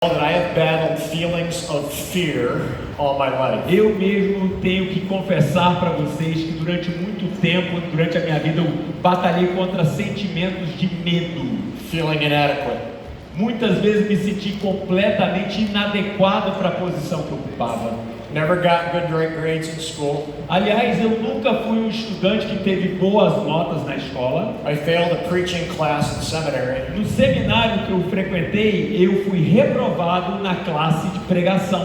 That I have battled feelings of fear all my life. Eu mesmo tenho que confessar para vocês que durante muito tempo, durante a minha vida, eu batalhei contra sentimentos de medo. Feeling inadequate. Muitas vezes me senti completamente inadequado para a posição que eu ocupava. Never got good grades in school. Aliás, eu nunca fui um estudante que teve boas notas na escola. I failed a preaching class in seminary. No seminário que eu frequentei, eu fui reprovado na classe de pregação.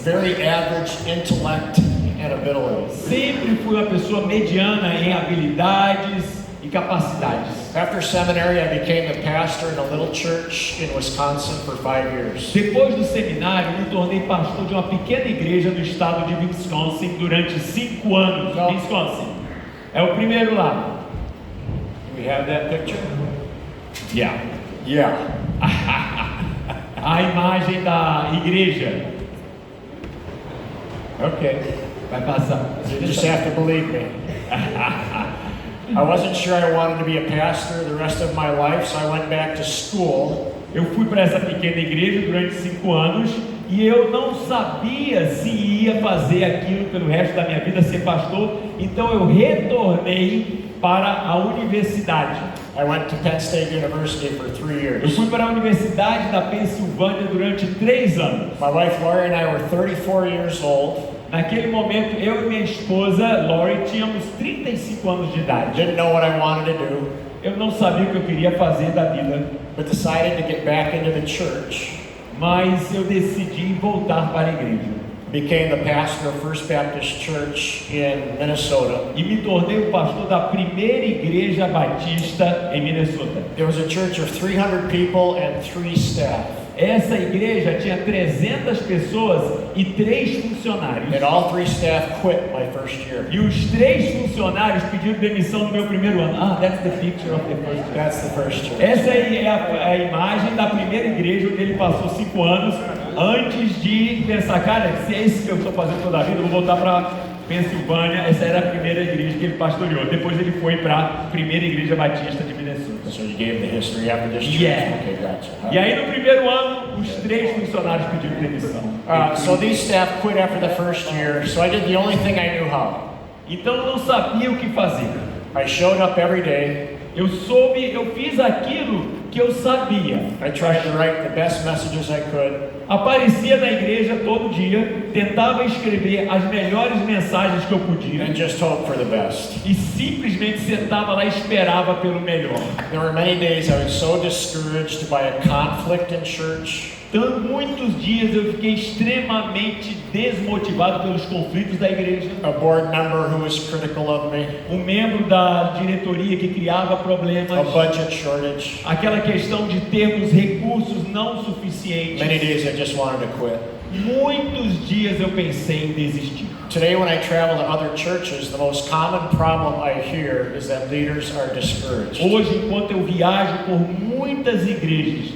Very average intellect and ability. Sempre fui uma pessoa mediana em habilidades e capacidades. After seminary, I became a pastor in a little church in Wisconsin for 5 years. Depois do seminário, me tornei pastor de uma pequena igreja no estado de Wisconsin durante 5 anos. Não. Wisconsin. É o primeiro lá. Do we have that picture? Yeah. Yeah. A imagem da igreja. Ok. Vai passar. You just have to believe me. I wasn't sure I wanted to be a pastor the rest of my life, so I went back to school. Eu fui para essa pequena igreja durante 5 anos e eu não sabia se ia fazer aquilo pelo resto da minha vida, ser pastor. Então eu retornei para a universidade. I went to Penn State University for 3 Eu years. fui para a Universidade da Pensilvânia durante 3 anos. My wife Lori and I were 34 years old. Naquele momento, eu e minha esposa, Lori, tínhamos 35 anos de idade. Didn't know what I wanted to do, Eu não sabia o que eu queria fazer da vida, but decided to get back into the church. mas eu decidi voltar para a igreja. Became the pastor of First Baptist Church in Minnesota. E me tornei o pastor da primeira igreja batista em Minnesota. It was a church of 300 people and 3 staff. Essa igreja tinha 300 pessoas e 3 funcionários. And all 3 staff quit my first year. E os 3 funcionários pediram demissão no meu primeiro ano. Ah, that's the picture of the first year. That's the first church. Essa aí é a imagem da primeira igreja onde ele passou 5 anos antes de pensar, cara, se é isso que eu estou fazendo toda a vida, eu vou voltar para Pensilvânia. Essa era a primeira igreja que ele pastoreou. Depois ele foi para a primeira igreja batista de Minnesota. So you gave the history after this church? Yeah. Okay, gotcha. E aí no primeiro ano, os 3 funcionários pediram demissão. So these staff quit after the first year, so I did the only thing I knew how. Então eu não sabia o que fazer. I showed up every day. Eu fiz aquilo que eu sabia. I tried to write the best messages I could. Aparecia na igreja todo dia, tentava escrever as melhores mensagens que eu podia And just hope for the best. e simplesmente sentava lá e esperava pelo melhor. There were many days I was so discouraged by a conflict in church. Então, muitos dias eu fiquei extremamente desmotivado pelos conflitos da igreja. A board member who was critical of me. Um membro da diretoria que criava problemas. A budget shortage. Aquela questão de termos recursos não suficientes. Many days I just wanted to quit. Muitos dias eu pensei em desistir. Today when I travel to other churches, the most common problem I hear is that leaders are discouraged. Hoje, enquanto eu viajo por muitas igrejas,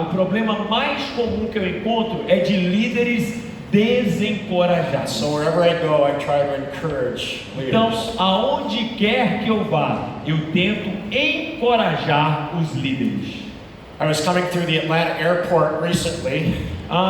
o problema mais comum que eu encontro é de líderes desencorajados. So wherever I go, I try to encourage Então, leaders. aonde quer que eu vá, eu tento encorajar os líderes. I was coming through the Atlanta airport recently.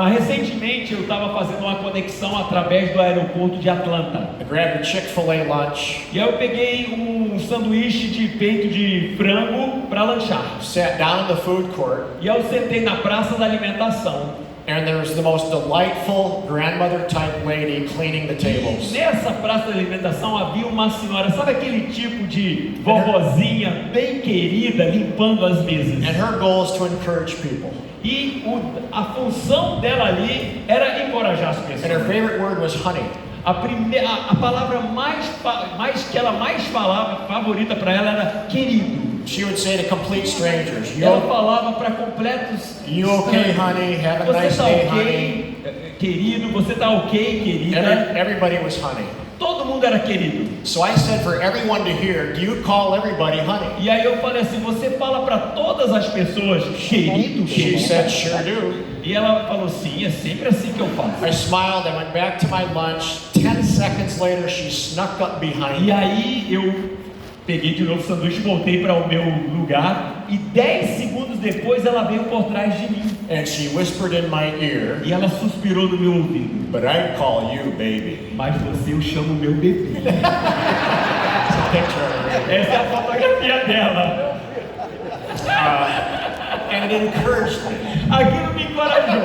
Recentemente eu estava fazendo uma conexão através do aeroporto de Atlanta. I grabbed a Chick-fil-A lunch, E aí eu peguei um sanduíche de peito de frango para lanchar. sat down in the food court, E aí eu sentei na praça da alimentação. and there was the most delightful grandmother-type lady cleaning the tables. Nessa praça da alimentação havia uma senhora, sabe aquele tipo de vovozinha bem querida limpando as mesas? And her goal is to encourage people. E a função dela ali era encorajar as And her pessoas. favorite word was honey. A palavra que ela mais falava, favorita para ela, era querido. She would say to complete strangers, Ela falava para completos You okay, honey? Have a Você nice tá day, ok, honey. querido? Você tá ok, querida? Everybody was honey. Todo mundo era querido. So I said for everyone to hear, do you call everybody honey? E aí eu falei assim, você fala para todas as pessoas, querido, She querida? said, sure do. E ela falou, sim, é sempre assim que eu faço. I smiled, I went back to my lunch. 10 seconds later, she snuck up behind E me. aí eu peguei de novo o sanduíche, voltei para o meu lugar e 10 segundos depois ela veio por trás de mim. And she whispered in my ear, e ela suspirou no meu ouvido. but I'd call you baby. Mas você eu chamo meu bebê. It's a picture of her. Essa é a fotografia dela. And it encouraged me. Aquilo me encorajou.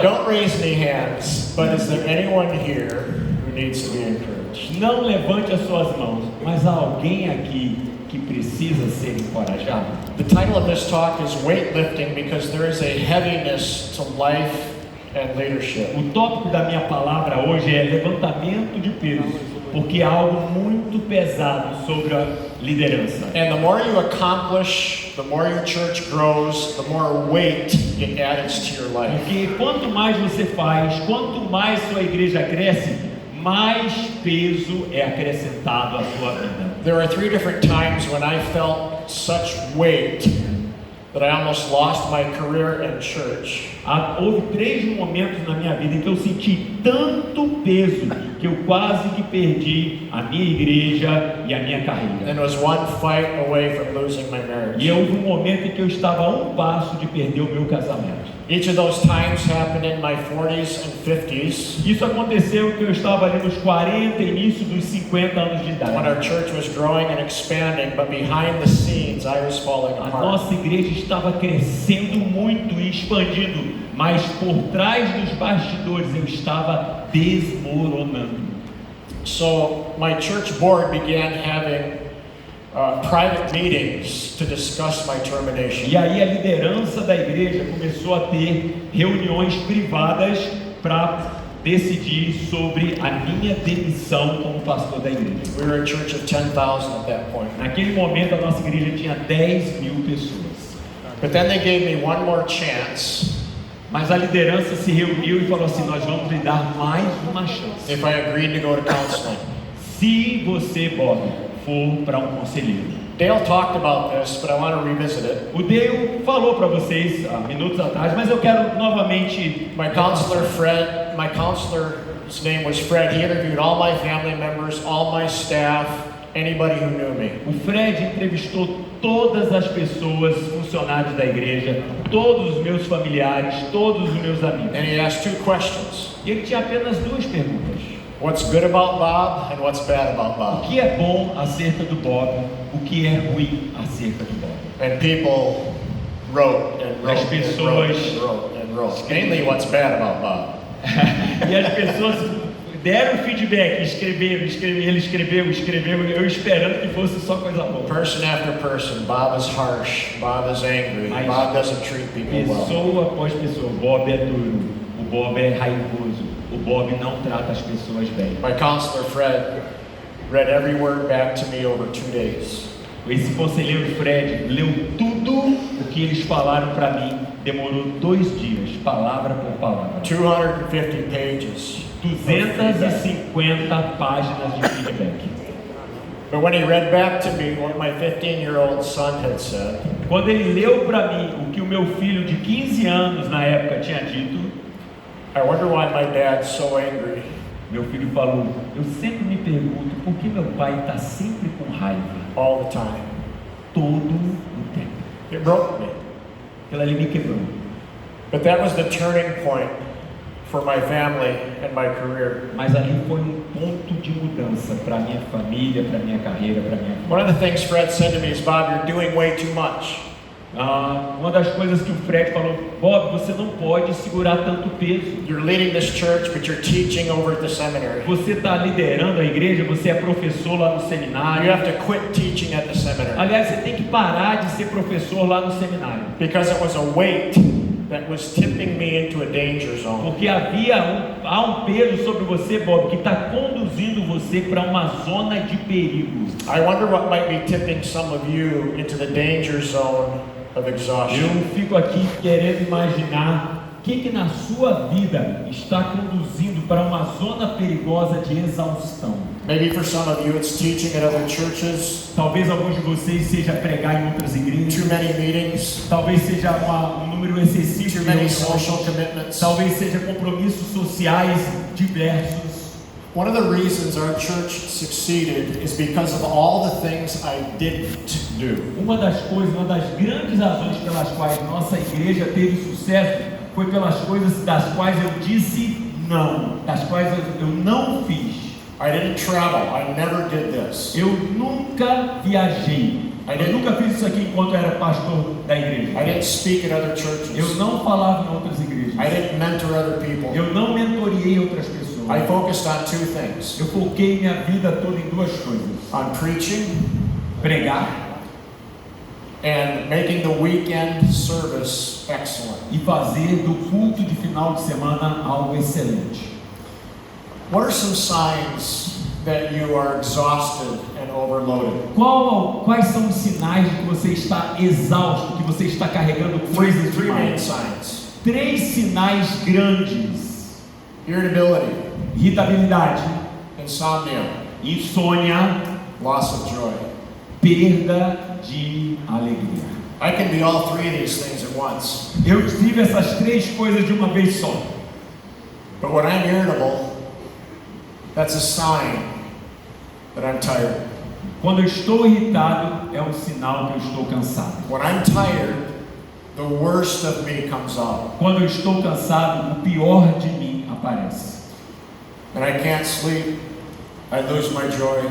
Don't raise any hands, but is there anyone here who needs to be encouraged? Não levante as suas mãos, mas há alguém aqui que precisa ser encorajado. The title of this talk is weightlifting because there is a heaviness to life and leadership. O tópico da minha palavra hoje é levantamento de peso, porque há algo muito pesado sobre a liderança. And the more you accomplish, the more your church grows, the more weight it adds to your life. Porque quanto mais você faz, quanto mais sua igreja cresce, mais peso é acrescentado à sua vida. There are 3 different times when I felt such weight that I almost lost my career and church. Houve 3 momentos na minha vida em que eu senti tanto peso que eu quase que perdi a minha igreja e a minha carreira. And was one fight away from losing my E marriage. houve um momento em que eu estava a um passo de perder o meu casamento. Each of those times happened in my 40s and 50s Isso aconteceu que eu estava ali nos 40 e início dos 50 anos de when idade. our church was growing and expanding, but behind the scenes I was falling A apart. nossa igreja estava crescendo muito e expandindo, mas por trás dos bastidores eu estava desmoronando. So my church board began having private meetings to discuss my termination. E aí a liderança da igreja começou a ter reuniões privadas para decidir sobre a minha demissão como pastor da igreja. We were a church of 10,000 at that point. Naquele momento a nossa igreja tinha 10.000 pessoas. But then they gave me one more chance Mas a liderança se reuniu e falou assim: nós vamos lhe dar mais uma chance. if I agreed to go to counseling. Se você, Bob, for para um conselheiro. Dale talked about this, but I want to revisit it. O Dale falou para vocês há minutos atrás, mas eu quero novamente. My counselor's name was Fred. He interviewed all my family members, all my staff, anybody who knew me. O Fred entrevistou todas as pessoas, funcionários da igreja, todos os meus familiares, todos os meus amigos. And he asked 2 questions. E ele tinha apenas 2 perguntas. What's good about Bob and what's bad about O Bob? que é bom acerca do Bob? O que é ruim acerca do Bob? And people wrote and wrote As and wrote pessoas- and wrote and wrote. Mainly what's bad about Bob. E as pessoas deram feedback, escreveram, ele escreveu, eu esperando que fosse só coisa boa. Person after person, Bob is harsh, Bob is angry, Mas- Bob doesn't treat people well. Pessoa após pessoa, o Bob é duro, o Bob é raivoso, o Bob não trata as pessoas bem. My counselor Fred read every word back to me over 2 days. Esse conselheiro Fred leu tudo o que eles falaram para mim, demorou 2 dias, palavra por palavra. 250 pages. 250 páginas de feedback. But when he read back to me what my 15-year-old son had said, Quando ele leu para mim o que o meu filho de 15 anos na época tinha dito, I wonder why my dad's so angry. meu filho falou: eu sempre me pergunto por que meu pai está sempre com raiva, All the time. todo o tempo. It broke me. Aquilo ali me quebrou. But that was the turning point for my family and my career. Mas ali foi um ponto de mudança para minha família, para minha carreira, para minha vida. One of the things Fred said to me is, Bob, you're doing way too much. Uma das coisas que o Fred falou: Bob, você não pode segurar tanto peso. You're leading this church, but you're teaching over at the seminary. Você está liderando a igreja, você é professor lá no You seminário. have to quit teaching at the seminary. Aliás, você tem que parar de ser professor lá no seminário. Because it was a weight that was tipping me into a danger zone. Porque há um peso sobre você, Bob, que está conduzindo você para uma zona de perigo. I wonder what might be tipping some of you into the danger zone of exhaustion. Eu fico aqui querendo imaginar o que na sua vida está conduzindo para uma zona perigosa de exaustão. Maybe for some of you it's teaching at other churches, Talvez alguns de vocês seja pregar em outras igrejas. too many meetings, Talvez seja um número excessivo too de many reuniões. social commitments. Talvez seja compromissos sociais diversos. One of the reasons our church succeeded is because of all the things I didn't do. Uma das grandes razões pelas quais nossa igreja teve sucesso foi pelas coisas das quais eu disse não, das quais eu não fiz. I didn't travel. I never did this. Eu nunca viajei. Eu nunca fiz isso aqui enquanto eu era pastor da igreja. I didn't speak at other churches. Eu não falava em outras igrejas. I didn't mentor other people. Eu não mentoreei outras pessoas. I focused on two things. Eu foquei minha vida toda em duas coisas: On preaching pregar and making the weekend service excellent. e fazer do culto de final de semana algo excelente. What are some signs that you are exhausted and overloaded? Quais são os sinais de que você está exausto, que você está carregando coisas Three main demais? signs. 3 sinais grandes: Irritability, irritabilidade, insomnia, insônia, loss of joy. perda de alegria. I can be all three of these things at once. Eu tive essas 3 coisas de uma vez só. But when I'm irritable, that's a sign that I'm tired. Quando eu estou irritado, é um sinal que eu estou cansado. When I'm tired, the worst of me comes out. Quando eu estou cansado, o pior de mim aparece. And I can't sleep, I lose my joy,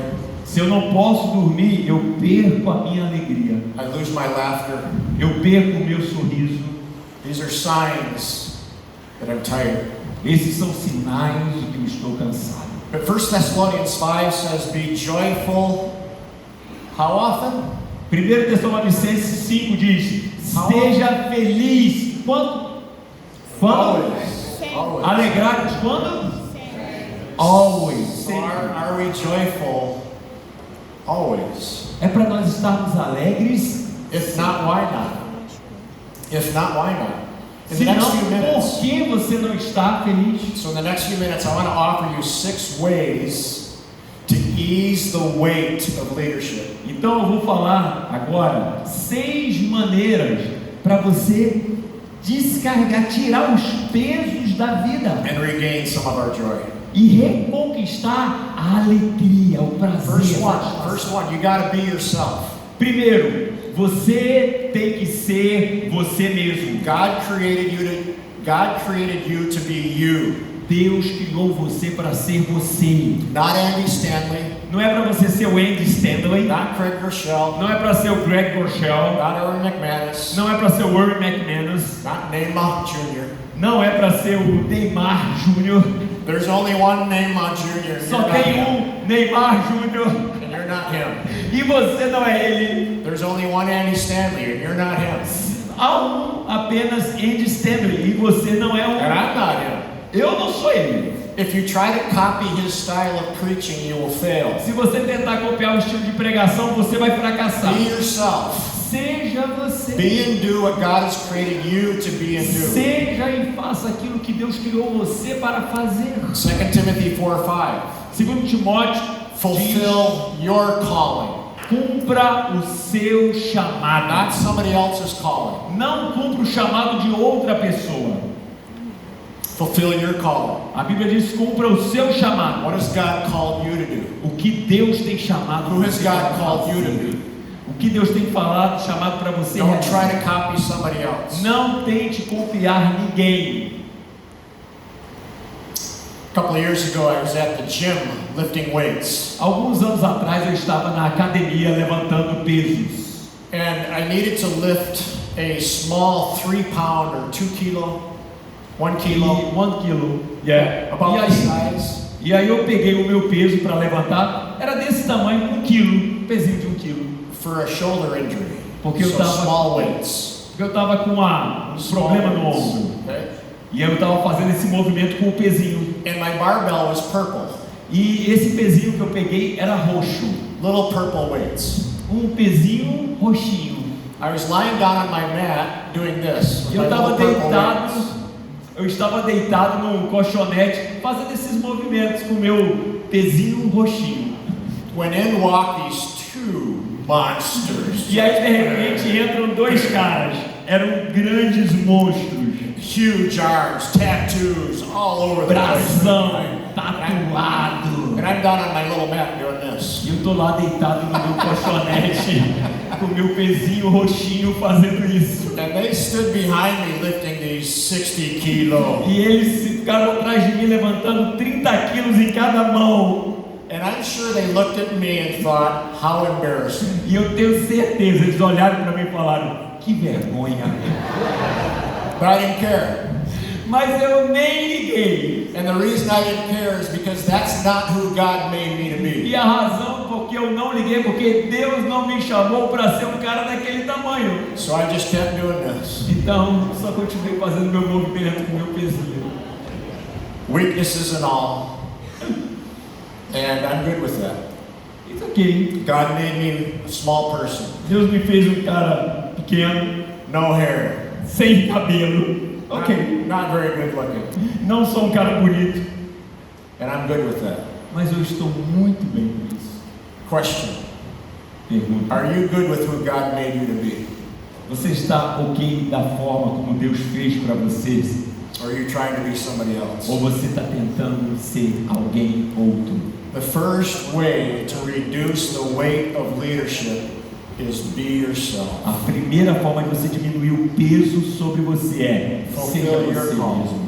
Se eu não posso dormir, eu perco a minha alegria. I lose my laughter. Eu perco o meu sorriso. These are signs that I'm tired. Esses são sinais de que eu estou cansado. But 1 Thessalonians 5 says, be joyful. How often? 1 Tessalonicenses 5 diz: seja feliz. Quando? Always. Always. Alegrados quando? Always. Are we joyful? Always. É para nós estarmos alegres. If not, why not? If not, why not? In Se the next não, few minutes. por que você não está feliz? So in the next few minutes, I want to offer you 6 ways to ease the weight of leadership. Então eu vou falar agora 6 maneiras para você descarregar, tirar os pesos da vida And regain some of our joy. e reconquistar a alegria, o prazer. First one, you got to be yourself. Primeiro, você tem que ser você mesmo. God created you to be you. Deus criou você para ser você. Not Andy Stanley, Não é para você ser o Andy Stanley, not Craig Rochelle, não é para ser o Greg Rochelle, not Erwin McManus, não é para ser o Erwin McManus, not Neymar Jr. não é para ser o Neymar Júnior. There's only one Neymar Jr. and Só you're not tem him. Neymar Júnior And you're not him. e você não é ele. There's only one Andy Stanley and you're not him. Há apenas Andy Stanley e você não é And I'm not him. Eu não sou ele. If you try to copy his style of preaching, you will fail. Se você tentar copiar o estilo de pregação, você vai fracassar. Be yourself. Seja você. Be and do what God has created you to be and do. Seja e faça aquilo que Deus criou você para fazer. 2 Timothy 4:5. Segundo Timóteo, Fulfill your calling. cumpra o seu chamado. Not somebody else's calling. Não cumpra o chamado de outra pessoa. Fulfill your calling. A Bíblia diz: cumpra o seu chamado. What has God called you to do? O que Deus tem chamado Who has você God para called you to fazer. do? O que Deus tem falado, chamado para você Don't try realizar. to copy somebody else. Não tente copiar ninguém. A couple of years ago, I was at the gym lifting weights, Alguns anos atrás eu estava na academia levantando pesos. and I needed to lift a small 3-pound or 2 kilo, 1 kilo, 1 quilo. Yeah. about E this aí, size. e aí eu peguei o meu peso para levantar. Era desse tamanho, 1 quilo. Um pezinho de 1 quilo. For a shoulder injury. Porque eu So tava- small weights. Porque eu estava com um Small problema no weights, ombro. okay? E eu estava fazendo esse movimento com o pezinho. And my barbell was purple. E esse pezinho que eu peguei era roxo. Little purple weights. Um pezinho roxinho. I was lying down on my mat doing this. With E eu my estava little purple deitado. weights. Eu estava deitado no colchonete, fazendo esses movimentos com o meu pezinho roxinho. When in walk these 2 monsters. E aí de repente entram 2 caras. Eram grandes monstros. huge arms, tattoos all over the place. Bração, tatuado. And I'm down on my little mat doing this. E eu tô lá deitado no meu colchonete, com o meu pezinho roxinho fazendo isso. And they stood behind me lifting these 60 kilos. E eles ficaram atrás de mim levantando 30 quilos em cada mão. And I'm sure they looked at me and thought, how embarrassing. E eu tenho certeza, eles olharam para mim e falaram, que vergonha. But I didn't care. Mas eu nem liguei. And the reason I didn't care is because that's not who God made me to be. E a razão porque eu não liguei, porque Deus não me chamou para ser um cara daquele tamanho. So I just kept doing this. Então, só continuei fazendo meu movimento com meu pezinho. Weaknesses and all. And I'm good with that. It's okay. God made me a small person. Deus me fez um cara pequeno, No hair. sem cabelo. Ok. Not very good looking. Não sou um cara bonito, And I'm good with that. mas eu estou muito bem com isso. Question. Pergunta. Are you good with who God made you to be? Você está ok da forma como Deus fez para vocês? Or are you trying to be somebody else? Ou você está tentando ser alguém outro? The first way to reduce the weight of leadership is be yourself. A primeira forma de você diminuir o peso sobre você é Fulfill seja your você call. mesmo.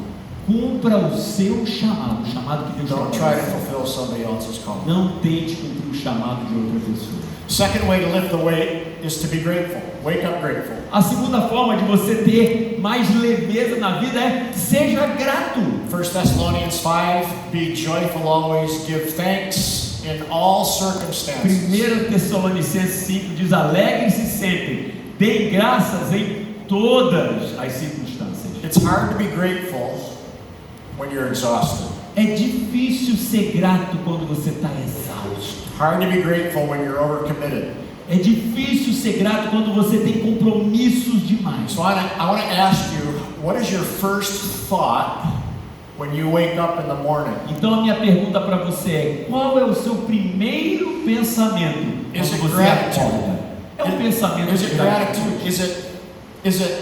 Cumpra o seu chamado, o chamado que Deus Don't chamou try to você. fulfill somebody else's call. Não tente cumprir o chamado de outra pessoa. Second way to lift the weight is to be grateful. Wake up grateful. A segunda forma de você ter mais leveza na vida é seja grato. 1 Thessalonians 5, be joyful always, give thanks in all circumstances. 1 Tessalonicenses 5 diz: alegre-se sempre, dê graças em todas as circunstâncias. It's hard to be grateful when you're exhausted. É difícil ser grato quando você está exausto. Hard to be grateful when you're overcommitted. É difícil ser grato quando você tem compromissos demais. So I want to ask you, what is your first thought when you wake up in the morning? Então a minha pergunta para você é: qual é o seu primeiro pensamento Is quando it você gratitude? acorda? É um pensamento Is de it gratitude. gratitude? Is it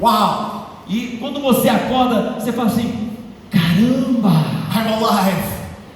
wow, E quando você acorda, você fala assim: caramba, I'm alive.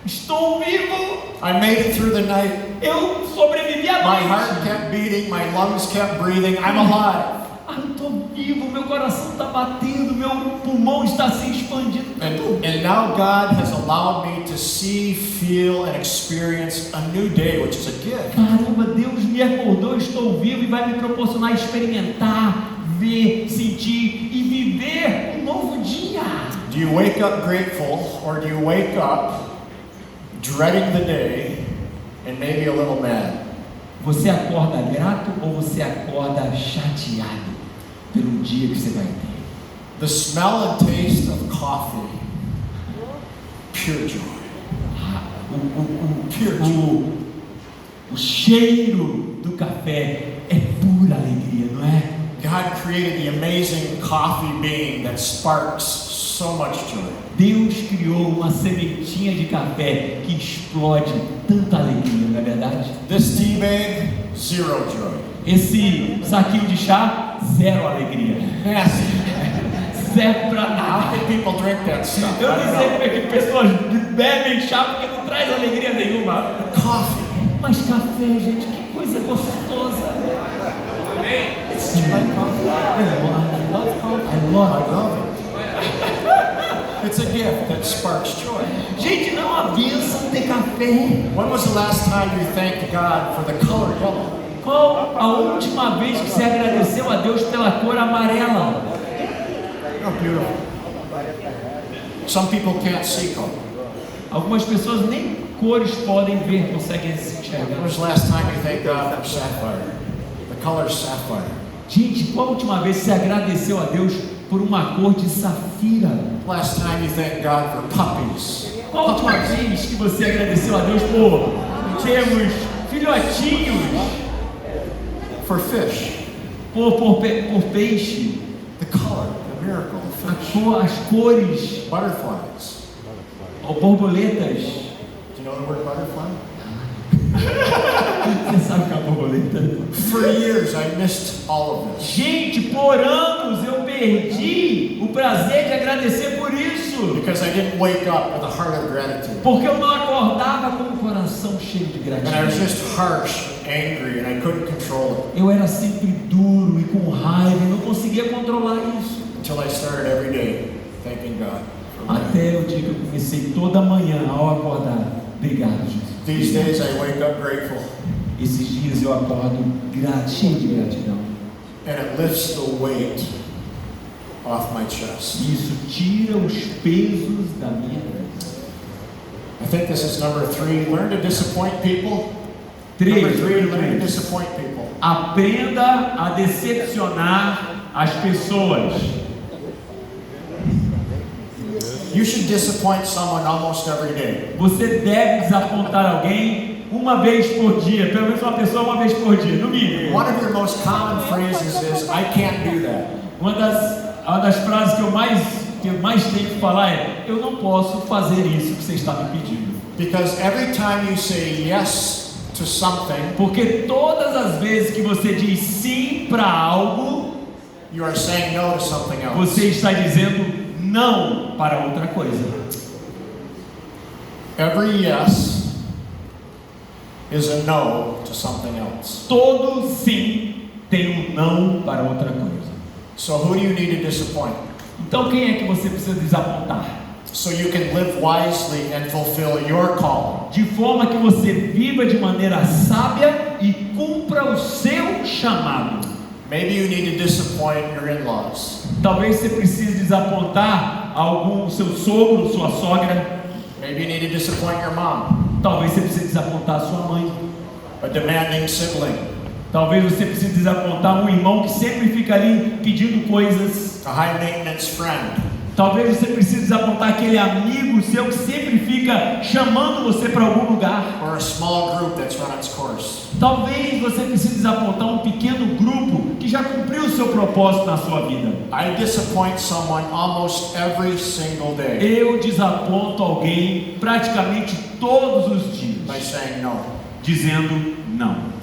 estou vivo, I made it through the night. eu sobrevivi à My noite. heart kept beating, my lungs kept breathing. I'm alive. Ah, eu estou vivo, meu coração está batendo, meu pulmão está se expandindo. And now God has allowed me to see, feel, and experience a new day, which is a gift. Caramba, Deus me acordou, eu estou vivo e vai me proporcionar experimentar, ver, sentir e viver um novo dia. Do you wake up grateful, or do you wake up dreading the day and maybe a little mad? Você acorda grato ou você acorda chateado pelo dia que você vai ter? The smell and taste of coffee, pure joy. O cheiro do café é pura alegria, não é? God created the amazing coffee bean that sparks so much joy. Deus criou uma sementinha de café que explode tanta alegria, não é verdade? This tea bag, zero joy. Esse saquinho de chá, zero alegria. Nasty. Serve pra How nada. can people drink that stuff? Eu I não don't sei know. como é que pessoas bebem chá porque não traz alegria nenhuma. Coffee. Mas café, gente, que coisa gostosa. It's just like coffee. I love coffee. I I love love it. It's a gift that sparks joy. Gente, não é uma bênção ter café. When was the last time you thanked God for the color yellow? Qual a última vez que você agradeceu a Deus pela cor amarela? Oh, beautiful. Some people can't see color. Algumas pessoas nem cores podem ver, conseguem se enxergar. When was the last time you thanked God for sapphire? The color sapphire. Gente, qual a última vez você agradeceu a Deus por uma cor de safira? Last time you thanked God for puppies. Qual a última vez que você agradeceu a Deus por termos filhotinhos, For fish. por peixe, The color, the miracle, the fish. as cores, Butterflies. ou borboletas? Do you know the word butterfly? Você sabe que é a borboleta? For years, I missed all of this. Gente, por anos eu perdi o prazer de agradecer por isso. Because I didn't wake up with a heart of gratitude. Porque eu não acordava com o coração cheio de And I was gratidão. just harsh and angry and I couldn't control it. Eu era sempre duro e com raiva e não conseguia controlar isso. Until I started every day thanking God. Até o dia que eu comecei toda manhã ao acordar. Obrigado, Jesus. These days I wake up grateful. Esses dias eu acordo cheio de gratidão. And it lifts the weight off my chest. Isso tira os pesos da minha vida. I think this is number 3. Learn to disappoint people. Number 3, learn to disappoint people. Aprenda a decepcionar as pessoas. You should disappoint someone almost every day. Você deve desapontar alguém uma vez por dia, pelo menos uma pessoa uma vez por dia, no mínimo. One of your most common phrases is, I can't do that. Uma das frases que eu mais tenho que falar é: eu não posso fazer isso que você está me pedindo. Because every time you say yes to something, Porque todas as vezes que você diz sim para algo, you are saying no to something else. você está dizendo não para outra coisa. Every yes is a no to something else. Todo sim tem um não para outra coisa. So who do you need to disappoint? Então quem é que você precisa desapontar? So you can live wisely and fulfill your calling. De forma que você viva de maneira sábia e cumpra o seu chamado. Maybe you need to disappoint your in-laws. Talvez você precise desapontar seu sogro, sua sogra. Maybe you need to disappoint your mom, Talvez você precise desapontar sua mãe. a demanding sibling, Talvez você precise desapontar um irmão que sempre fica ali pedindo coisas. a high maintenance friend, Talvez você precise desapontar aquele amigo seu que sempre fica chamando você para algum lugar. or a small group that's run its course. Talvez você precise desapontar um pequeno grupo que já cumpriu o seu propósito na sua vida. I disappoint someone almost every single day Eu desaponto alguém praticamente todos os dias, by saying no. dizendo não.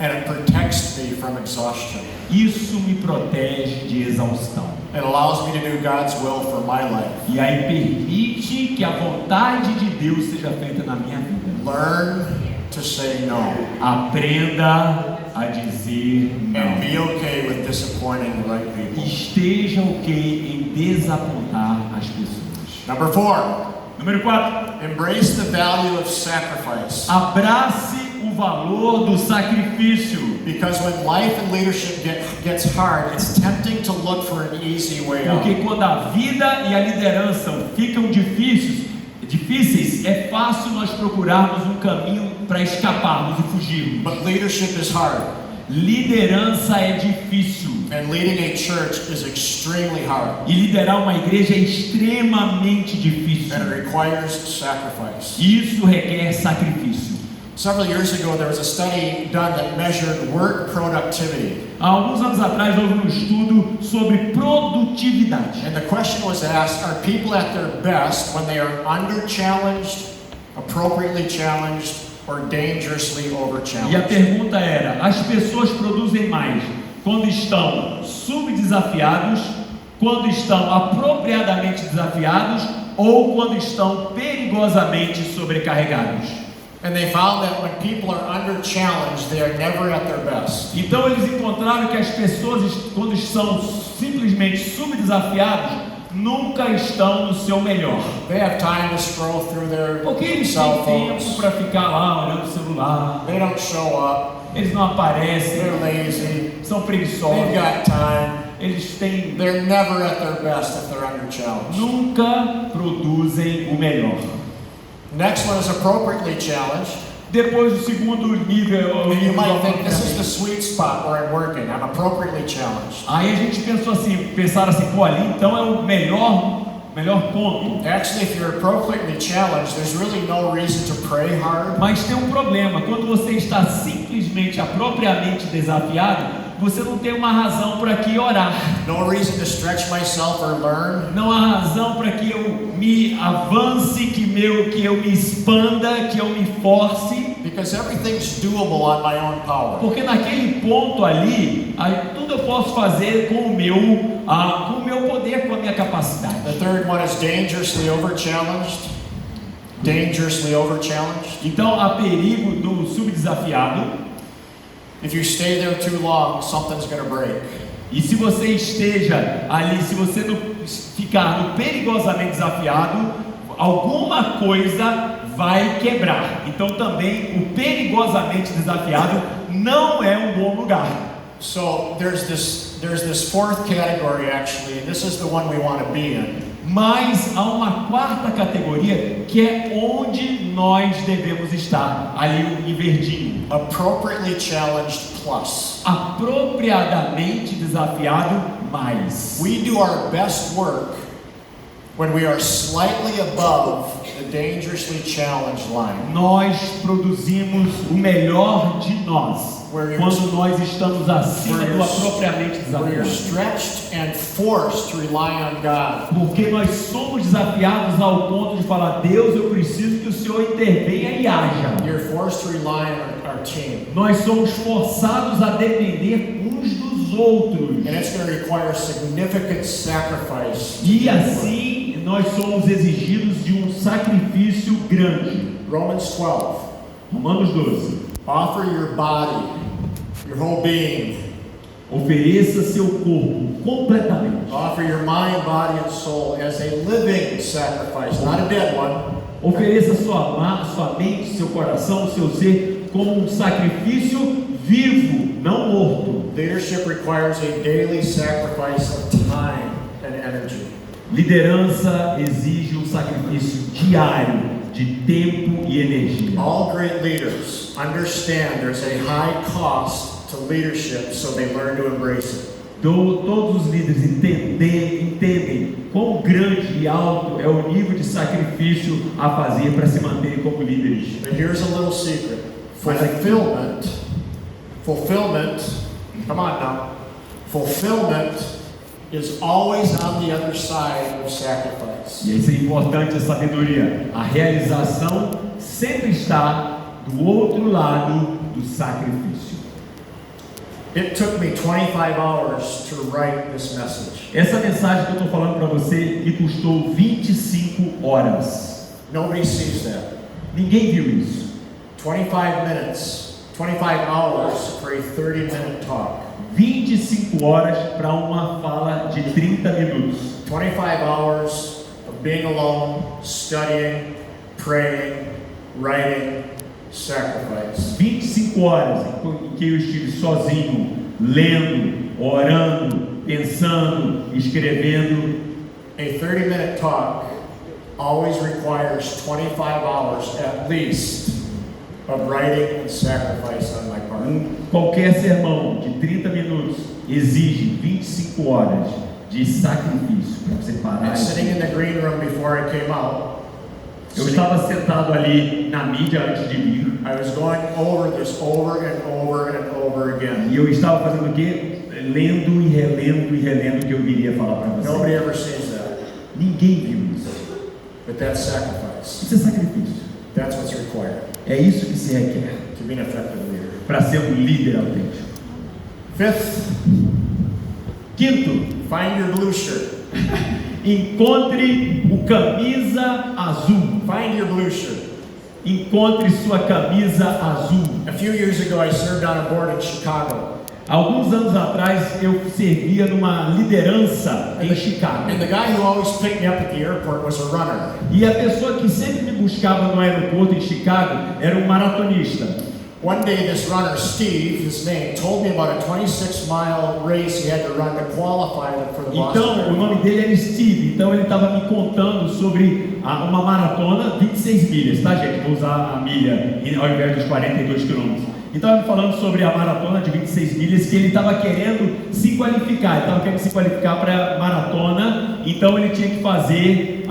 And it protects me from exhaustion. Isso me protege de exaustão. It allows me to do God's will for my life. E aí permite que a vontade de Deus seja feita na minha vida. Learn to say no Aprenda a dizer and não. be okay with disappointing the right people. Esteja ok em desapontar as pessoas. Number 4, Número 4. embrace the value of sacrifice. Abrace o valor do sacrifício. Because when life and leadership gets hard, it's tempting to look for an easy way out. Porque quando a vida e a liderança ficam difíceis, é fácil nós procurarmos um caminho para escaparmos e fugirmos. But leadership is hard, Liderança é difícil. and leading a church is extremely hard, E liderar uma igreja é extremamente difícil. and it requires sacrifice. Isso requer sacrifício. Several years ago, there was a study done that measured work productivity. Há alguns anos atrás houve um estudo sobre produtividade. And the question was asked, are people at their best when they are under-challenged, appropriately challenged, or dangerously E a over-challenged? pergunta era: as pessoas produzem mais quando estão subdesafiados, quando estão apropriadamente desafiados ou quando estão perigosamente sobrecarregados? And they found that when people are under-challenged, they are never at their best. Então eles encontraram que as pessoas, quando estão simplesmente subdesafiados, nunca estão no seu melhor. They have time to scroll through their Porque eles cell têm tempo phones. para ficar lá olhando o celular, They don't show up. eles não aparecem, They're lazy. são They've preguiçosos, got time. eles têm, They're never at their best if they're under-challenged. nunca produzem o melhor. Next one is appropriately challenged. Depois o segundo nível, o And you nível do might think, this is the apropriamento. sweet spot where I'm working. I'm appropriately challenged. Aí a gente pensaram assim, pô, ali então é o melhor ponto. Actually, if you're appropriately challenged, there's really no reason to pray hard. Mas tem um problema, quando você está simplesmente apropriadamente desafiado, você não tem uma razão para que orar. No reason to stretch myself or learn. Não há razão para que eu me avance, que eu me expanda, que eu me force. Because everything's doable on my own power. Porque naquele ponto ali, tudo eu posso fazer com o meu poder, com a minha capacidade. The third one is dangerously over-challenged. Dangerously over-challenged. Então há perigo do subdesafiado. If you stay there too long, something's going to break. E se você esteja ali, se você não ficar no perigosamente desafiado, alguma coisa vai quebrar. Então também o perigosamente desafiado não é um bom lugar. So there's this fourth category actually, and this is the one we want to be in. Mas há uma quarta categoria que é onde nós devemos estar, ali em verdinho. Appropriately challenged plus. Apropriadamente desafiado mais. We do our best work when we are slightly above the dangerously challenged line. Nós produzimos o melhor de nós quando nós estamos acima do apropriadamente Where you're desafiado. stretched and forced to rely on God. Porque nós somos desafiados ao ponto de falar: Deus, eu preciso que o Senhor intervenha e haja. You're forced to rely on our team. Nós somos forçados a depender uns dos outros. And it's going to require significant sacrifice. E assim nós somos exigidos de um sacrifício grande. Romans 12. Romanos 12. Offer your body, your whole being. Ofereça seu corpo completamente. Offer your mind, body, and soul as a living sacrifice, not a dead one. Ofereça sua mente, seu coração, seu ser como um sacrifício vivo, não morto. Leadership requires a daily sacrifice of time and energy. Liderança exige um sacrifício diário de tempo e energia. All great leaders understand there's a high cost to leadership, so they learn to embrace it. Todos os líderes entendem quão grande e alto é o nível de sacrifício a fazer para se manterem como líderes. But here's a little secret. Fulfillment, come on now. Fulfillment is always on the other side of sacrifice. E isso é importante, a sabedoria. A realização sempre está do outro lado do sacrifício. It took me 25 hours to write this message. Essa mensagem que eu estou falando para você me custou 25 horas. Nobody sees that. Ninguém viu isso. 25 minutes, 25 hours for a 30-minute talk. 25 horas para uma fala de 30 minutos. 25 hours of being alone, studying, praying, writing, sacrifice. 25 horas em que eu estive sozinho, lendo, orando, pensando, escrevendo. A 30-minute talk always requires 25 hours at least of writing and sacrifice on my part. Qualquer sermão de 30 minutos exige 25 horas de sacrifício para você parar. And sitting in the green room before I came out, Eu estava sentado ali na mídia antes de vir. I was going over this over and over and over again. E eu estava fazendo o quê? Lendo e relendo o que eu viria falar para você. Nobody ever sees that, Ninguém viu isso. but that's sacrifice. Isso é sacrifício. That's what's required É isso que se requer to be an effective leader. para ser um líder autêntico. Fifth, Quinto, find your blue shirt. encontre o camisa azul. Find your blue shirt. Encontre sua camisa azul. A few years ago, I served on a board in Chicago. Alguns anos atrás eu servia numa liderança em Chicago. And the guy who always picked me up at the airport was a runner. E a pessoa que sempre me buscava no aeroporto em Chicago era um maratonista. One day, this runner, Steve, his name, told me about a 26-mile race he had to run to qualify for the Boston Então, o Marathon. nome dele era Steve. Então, ele estava me contando sobre uma maratona, 26 milhas, tá, gente? Vou usar a milha ao invés dos 42 quilômetros. Então, ele falando sobre a maratona de 26 milhas, que ele estava querendo se qualificar. Ele estava querendo se qualificar para a maratona. Então, ele tinha que fazer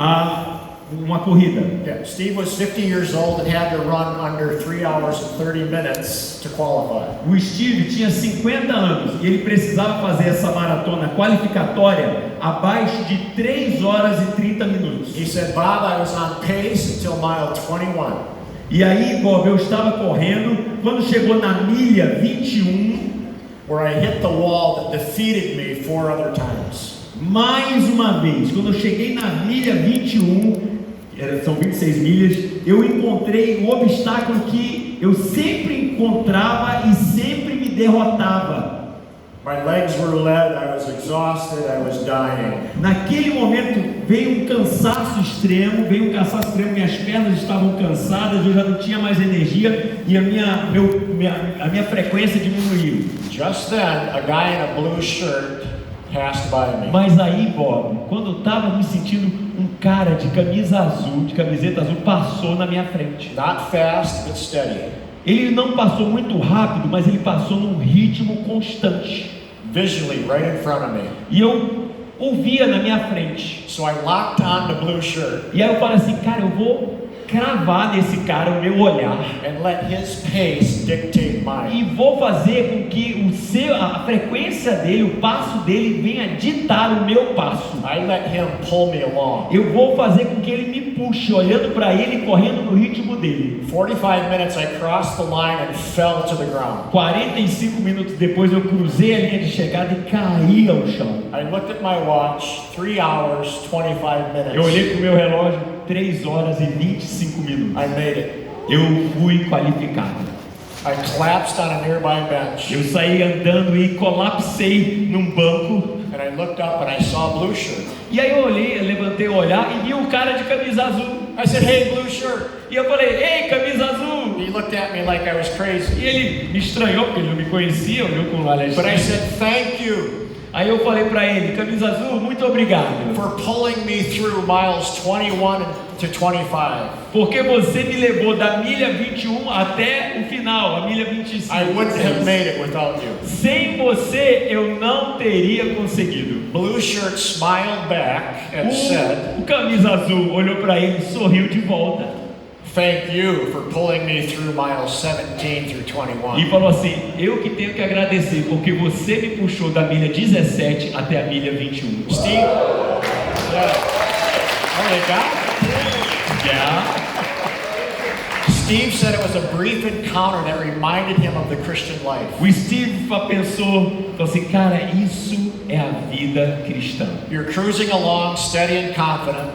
uma corrida. Yeah, Steve was 50 years old and had to run under 3 hours and 30 minutes to qualify. O Steve tinha 50 anos e ele precisava fazer essa maratona qualificatória abaixo de 3 horas e 30 minutos. He said, Bob, I was on pace until mile 21. E aí, Bob, eu estava correndo, quando chegou na milha 21, where I hit the wall that defeated me 4 other times. mais uma vez, quando eu cheguei na milha 21, são 26 milhas, eu encontrei o obstáculo que eu sempre encontrava e sempre me derrotava. My legs were lead, I was exhausted, I was dying. Naquele momento veio um cansaço extremo, minhas pernas estavam cansadas, eu já não tinha mais energia e a minha frequência diminuiu. Just then, a guy in a blue shirt passed by me. Mas aí, Bob, quando eu estava me sentindo, um cara de camisa azul, de camiseta azul, passou na minha frente. Not fast, but steady. Ele não passou muito rápido, mas ele passou num ritmo constante. Visually, right in front of me. E eu ouvia na minha frente. So I locked on the blue shirt E aí eu falei assim, cara, eu vou cravar nesse cara o meu olhar. and let his pace dictate mine. E vou fazer com que a frequência dele, o passo dele venha ditar o meu passo. I let him pull me along. Eu vou fazer com que ele me puxe, olhando para ele e correndo no ritmo dele. 45 minutes, I crossed the line and fell to the ground. 45 minutos depois eu cruzei a linha de chegada e caí ao chão. I looked at my watch, 3 hours, 25 minutes. Eu olhei para o meu relógio, 3 horas e 25 minutos. I made it. Eu fui qualificado. I collapsed on a nearby bench Eu saí andando e colapsei num banco. and I looked up and I saw a blue shirt. E aí eu olhei, levantei o olhar e vi um cara de camisa azul. I said, "Hey, blue shirt." E eu falei, ei, camisa azul. He looked at me like I was crazy. E ele me estranhou, porque ele não me conhecia, olhou com um olhar But I estranho. said, "Thank you Aí eu falei para ele, camisa azul, muito obrigado. for pulling me through miles 21 to 25. Porque você me levou da milha 21 até o final, a milha 25. I wouldn't have made it without you." Sem você, eu não teria conseguido. Blue shirt smiled back and said, O camisa azul olhou para ele e sorriu de volta. "Thank you for pulling me through miles 17 through E 21. falou assim, eu que tenho que agradecer, porque você me puxou da milha 17 até a milha 21. Steve? Yeah. Oh, they got it? Yeah. Steve said it was a brief encounter that reminded him of the Christian life. O Steve falou assim, cara, isso é a vida cristã. You're cruising along, steady and confident,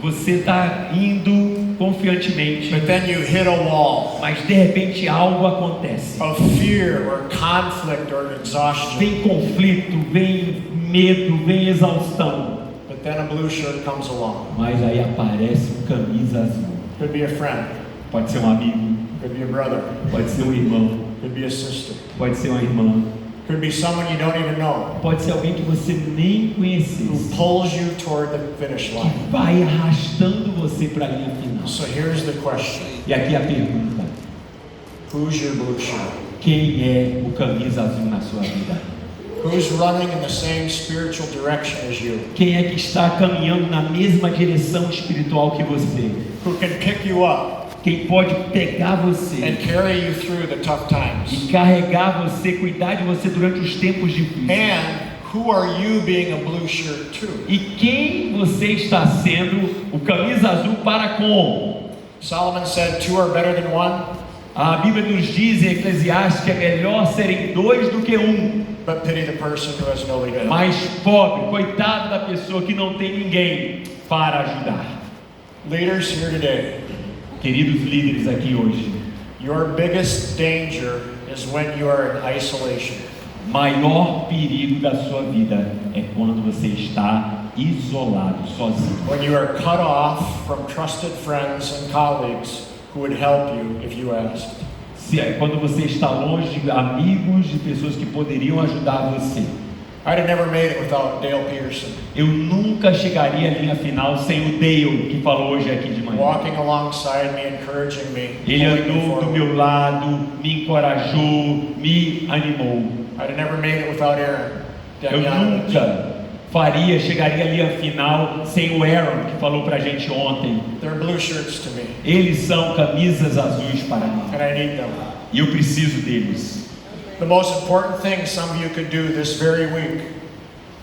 Você está indo confiantemente, but then you hit a wall mas de repente algo acontece. of fear or conflict or exhaustion. Vem conflito, vem medo, vem exaustão. But then a blue shirt comes along. Mas aí aparece um camisa azul. Could be a friend, Pode ser um amigo, could be a brother, pode ser um irmão, could be a sister, pode ser uma irmã, could be someone you don't even know pode ser alguém que você nem who conhecesse, pulls you toward the finish line. que vai arrastando você para a linha final. So here's the question. E aqui a pergunta: Who's your blue shirt? quem é o camisa azul na sua vida? Who's running in the same spiritual direction as you? Quem é que está caminhando na mesma direção espiritual que você? Who can pick you up Quem pode pegar você and carry you through the tough times? e carregar você, cuidar de você durante os tempos difíceis? And who are you being a blue shirt to? E quem você está sendo o camisa azul para com? Solomon said, "Two are better than one, A Bíblia nos diz em Eclesiastes que é melhor serem dois do que um. but pity the person who has nobody to help." Mas pobre, coitado da pessoa que não tem ninguém para ajudar. Leaders here today, Queridos líderes aqui hoje, your biggest danger is when you are in isolation. maior perigo da sua vida é quando você está isolado, sozinho. When you are cut off from trusted friends and colleagues who would help you if you asked. Quando você está longe de amigos, de pessoas que poderiam ajudar você. I'd have never made it without Dale Peterson, Eu nunca chegaria à linha final sem o Dale, que falou hoje aqui de manhã. walking alongside me, encouraging me, Ele pulling me andou do forward. meu lado, me encorajou, me animou. I'd have never made it without Aaron Eu Damjanovic, nunca chegaria à linha final sem o Aaron, que falou pra gente ontem. They're blue shirts to me, Eles são camisas azuis para mim. and I need them. E eu preciso deles. The most important thing some of you could do this very week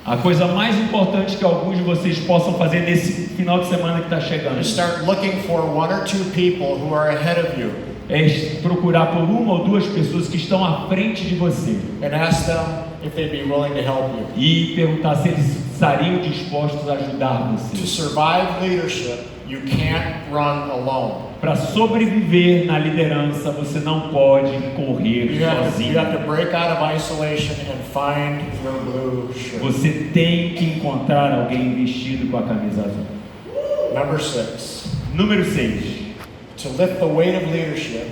A coisa mais importante que alguns de vocês possam fazer nesse final de semana que está chegando is start looking for one or two people who are ahead of you é procurar por uma ou duas pessoas que estão à frente de você and ask them if they'd be willing to help you. e perguntar se eles estariam dispostos a ajudar To você. survive leadership, you can't run alone. Para sobreviver na liderança, você não pode correr You have sozinho. to break out of isolation and find your blue shirt. Você tem que encontrar alguém vestido com a camisa azul. Number 6, Número 6. to lift the weight of leadership,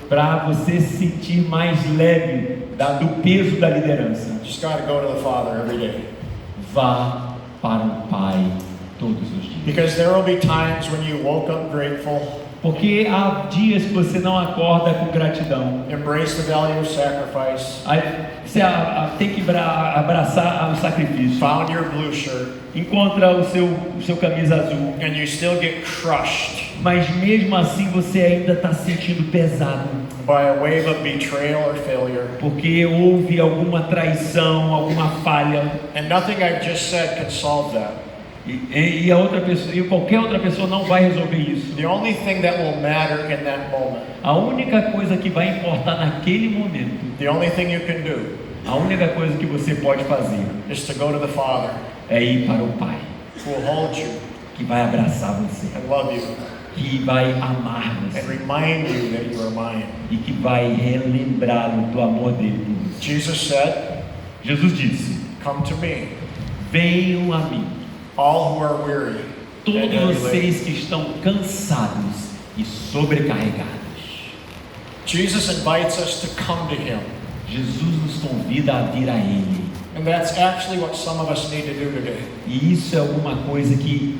Para você se sentir mais leve do peso da liderança, you just got to go to the Father every day. vá para o Pai todos os dias. Because there will be times when you woke up grateful, Porque há dias que você não acorda com gratidão. embrace the value of sacrifice, Aí você tem que abraçar o sacrifício. found your blue shirt, Encontra o seu camisa azul. and you still get crushed Mas mesmo assim você ainda está se sentindo pesado. by a wave of betrayal or failure. Porque houve alguma traição, alguma falha. And nothing I've just said can solve that. E a outra pessoa, e qualquer outra pessoa não vai resolver isso. The only thing that will matter in that moment, A única coisa que vai importar naquele momento, the only thing you can do, a única coisa que você pode fazer is to go to the Father é ir para o Pai, who will hold you que vai abraçar você, and love you que vai amar and você remind you that you are mine. e que vai relembrá-lo do amor dele por você. Jesus said, Jesus disse: come to me, venham a mim, all who are weary and todos heavy laden. vocês que estão cansados e sobrecarregados. Jesus invites us to come to Him. Jesus nos convida a vir a Ele. And that's actually what some of us need to do today. E isso é alguma coisa que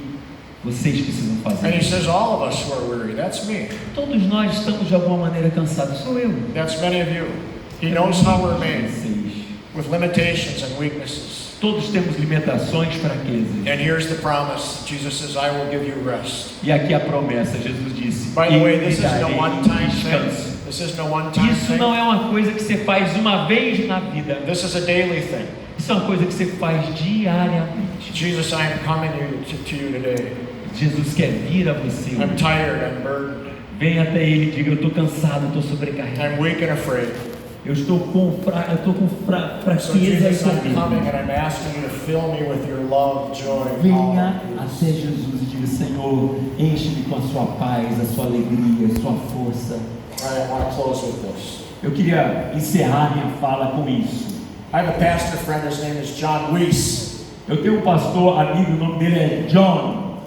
vocês precisam And He fazer. says, all of us who are weary, that's me. Todos nós estamos de alguma maneira cansados. Sou eu. That's many of you. He knows how we're made, Vocês. with limitations and weaknesses. Todos temos limitações, fraquezas. And here's the promise. Jesus says, I will give you rest. E aqui a promessa, Jesus disse: By the eu way, lhe this is no darei one-time descanso. thing. This is no one-time Isso thing. não é uma coisa que você faz uma vez na vida. This is a daily thing. Isso é uma coisa que você faz diariamente. Jesus, I am coming to you today. Jesus quer vir a você. I'm tired, I'm burdened, Venha até Ele e diga: eu estou cansado, estou sobrecarregado. I'm weak and afraid. Eu estou com So fraqueza Jesus, e I'm com coming medo. and I'm asking you to fill me with your love, joy, Venha calm, até Jesus e diga: Senhor, enche-me com a sua paz, a sua alegria, a sua força. I want to close with this. Eu queria encerrar minha fala com isso. I have a pastor friend, his name is John Weiss. Eu tenho um pastor amigo, o nome dele é John.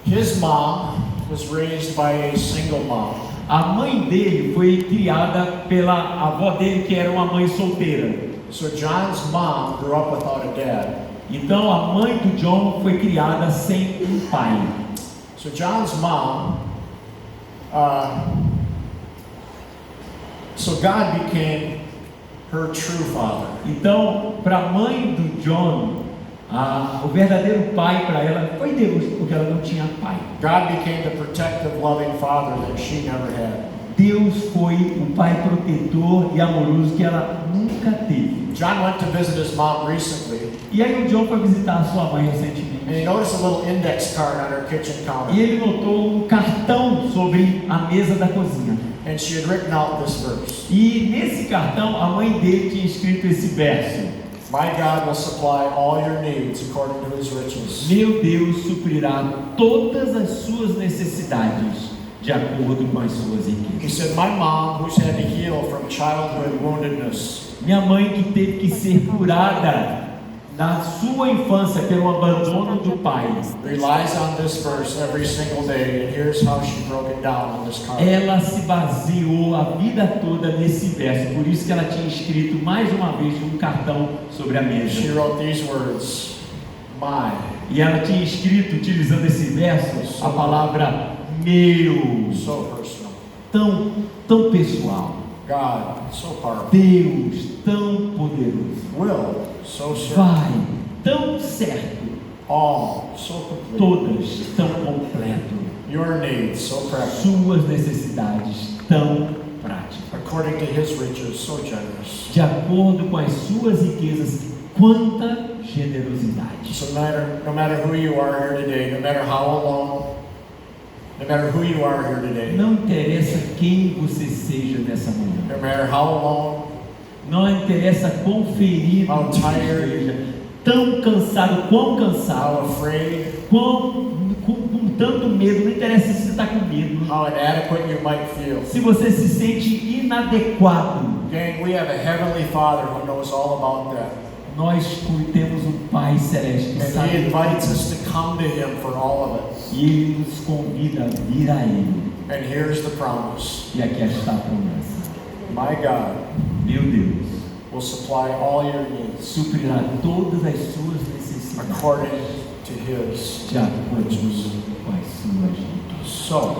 His mom was raised by a single mom. A mãe dele foi criada pela avó dele, que era uma mãe solteira. So John's mom grew up without a dad. Então a mãe do John foi criada sem um pai. So John's mom, so God became her true father. Então, para a mãe do John, o verdadeiro pai para ela foi Deus, porque ela não tinha pai. God became the protective, loving father that she never had. Deus foi o pai protetor e amoroso que ela nunca teve. John went to visit his mom recently, E aí o John foi visitar a sua mãe and recentemente. he noticed a little index card on her kitchen E counter. ele notou um cartão sobre a mesa da cozinha. And she had written out this verse. E nesse cartão a mãe dele tinha escrito esse verso: My God will supply all your needs according to his riches. Meu Deus suprirá todas as suas necessidades de acordo com as suas He riquezas. said, my mom, who's had to heal from childhood woundedness, Minha mãe que teve que ser curada na sua infância pelo abandono do pai, relies on this verse every single day, and here's how she broke it down on this card. ela se baseou a vida toda nesse verso. Por isso que ela tinha escrito mais uma vez um cartão sobre a She mesa. wrote these words, my, E ela tinha escrito, utilizando esse verso, a palavra meu, so personal. tão pessoal. God, so powerful. Deus, tão poderoso. Will, so certain. Vai, tão certo. All, so complete. Todas, tão completo. Your needs, so practical. Suas necessidades, tão práticas. According to his riches, so generous. De acordo com as suas riquezas, quanta generosidade. So no matter who you are here today, no matter how alone, no matter who you are here today, Não interessa quem você seja nessa manhã. no matter how alone, Não interessa quão ferido How você tired. esteja, tão cansado, quão cansado, how afraid, com tanto medo. Não interessa se você está com medo, how inadequate you might feel. se você se sente inadequado. Gang, we have a Heavenly Father who knows all about that. Nós temos um Pai Celeste que And He sabe invites us to come to Him for all of it. e Ele nos convida a vir a Ele. And here's the promise. E aqui está a promessa. My God Meu Deus will supply all your needs suprirá todas as suas necessidades according to His de acordo riches. com as suas riquezas. So,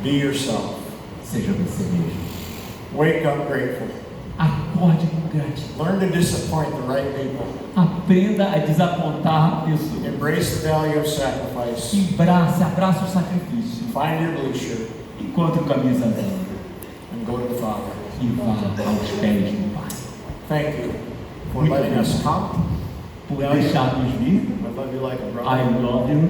be yourself. Seja você mesmo. Wake up grateful. Acorde com gratidão. Learn to disappoint the right people. Aprenda a desapontar pessoas. Embrace the value of sacrifice. Abraça o sacrifício. Find your blue shirt Encontre o camisa azul and go to the Father. e vá aos pés do Pai. Thank you for Muito letting us obrigado. come. Por deixar-nos vir. I love you like a I brother. love you.